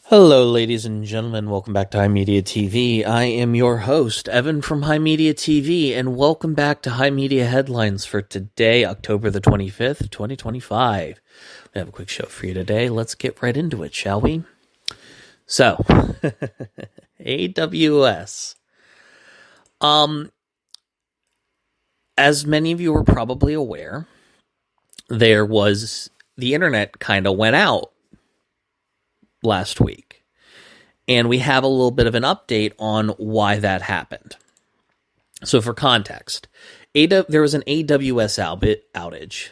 Hello, ladies and gentlemen. Welcome back to HIMediaTV. I am your host, Evan from HIMediaTV, and welcome back to HIMedia Headlines for today, October the 25th, 2025. We have a quick show for you today. Let's get right into it, shall we? So, AWS. As many of you are probably aware, the internet kind of went out last week, and we have a little bit of an update on why that happened. So for context, there was an AWS outage,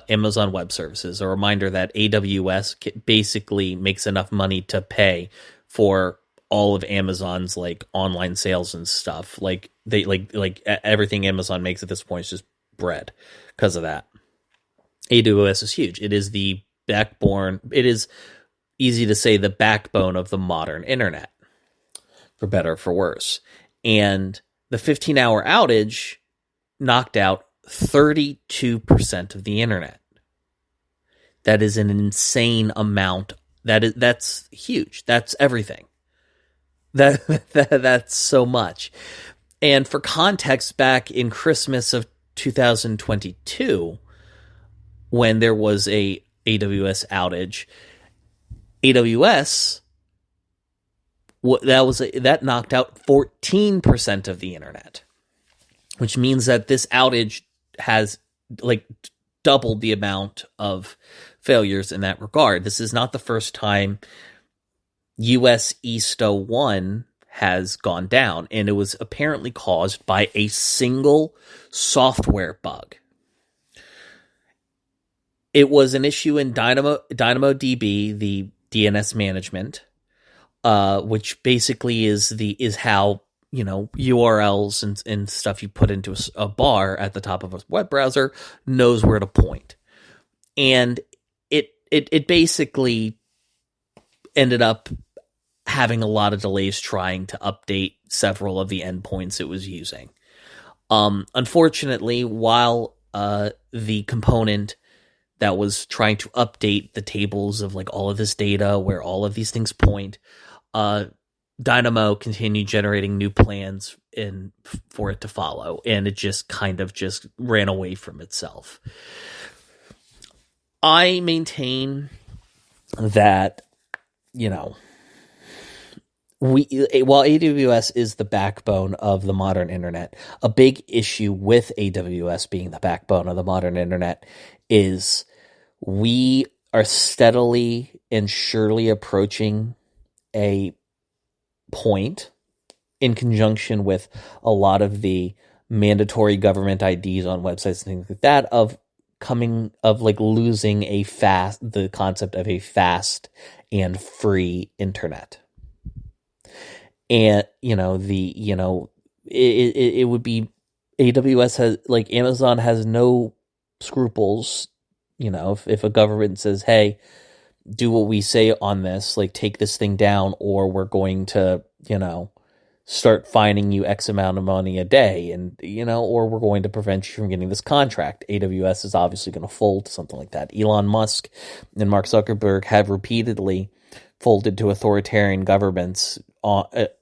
Amazon Web Services, a reminder that AWS basically makes enough money to pay for all of Amazon's like online sales and stuff. Like they like everything Amazon makes at this point is just bread because of that. AWS is huge. It is the backbone. It is easy to say the backbone of the modern internet, for better or for worse. And the 15-hour outage knocked out 32% of the internet. That is an insane amount. That's huge. That's everything. That's so much. And for context, back in Christmas of 2022, when there was a AWS outage, AWS, that knocked out 14% of the internet, which means that this outage has like doubled the amount of failures in that regard. This is not the first time US East 01 has gone down, and it was apparently caused by a single software bug. It was an issue in DynamoDB, the DNS management, which basically is how, URLs and stuff you put into a bar at the top of a web browser knows where to point. And it basically ended up having a lot of delays trying to update several of the endpoints it was using. Unfortunately, while the component that was trying to update the tables of like all of this data where all of these things point, Dynamo continued generating new plans for it to follow, and it just kind of just ran away from itself. I maintain that, while AWS is the backbone of the modern internet, a big issue with AWS being the backbone of the modern internet is we are steadily and surely approaching a point, in conjunction with a lot of the mandatory government IDs on websites and things like that, of losing the concept of a fast and free internet. And it would be, AWS has, like, Amazon has no scruples. If a government says, hey, do what we say on this, like take this thing down, or we're going to, start fining you X amount of money a day, and, or we're going to prevent you from getting this contract. AWS is obviously going to fold to something like that. Elon Musk and Mark Zuckerberg have repeatedly folded to authoritarian governments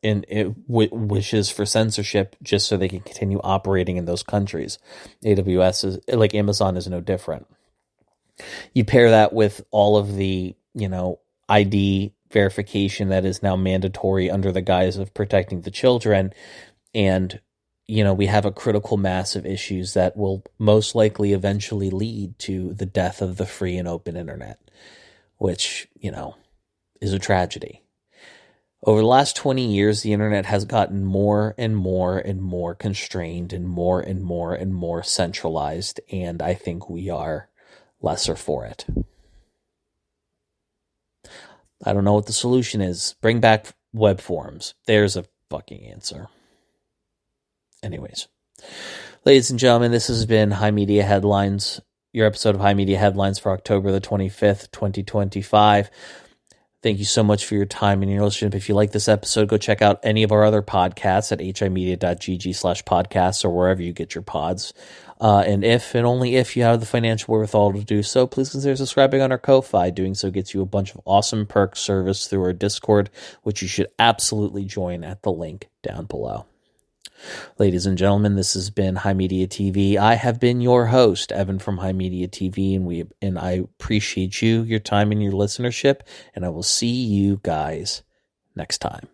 in wishes for censorship, just so they can continue operating in those countries. AWS is, like Amazon, is no different. You pair that with all of the, ID verification that is now mandatory under the guise of protecting the children, and, we have a critical mass of issues that will most likely eventually lead to the death of the free and open internet, which, is a tragedy. Over the last 20 years, the internet has gotten more and more and more constrained and more centralized, and I think we are lesser for it. I don't know what the solution is. Bring back web forums. There's a fucking answer. Anyways, ladies and gentlemen, this has been HIMedia Headlines, your episode of HIMedia Headlines for October the 25th, 2025. Thank you so much for your time and your listenership. If you like this episode, go check out any of our other podcasts at himedia.gg/podcasts or wherever you get your pods. And if and only if you have the financial wherewithal to do so, please consider subscribing on our Ko-Fi. Doing so gets you a bunch of awesome perks service through our Discord, which you should absolutely join at the link down below. Ladies and gentlemen, this has been HIMediaTV. I have been your host, Evan from HIMediaTV, and I appreciate you, your time, and your listenership, and I will see you guys next time.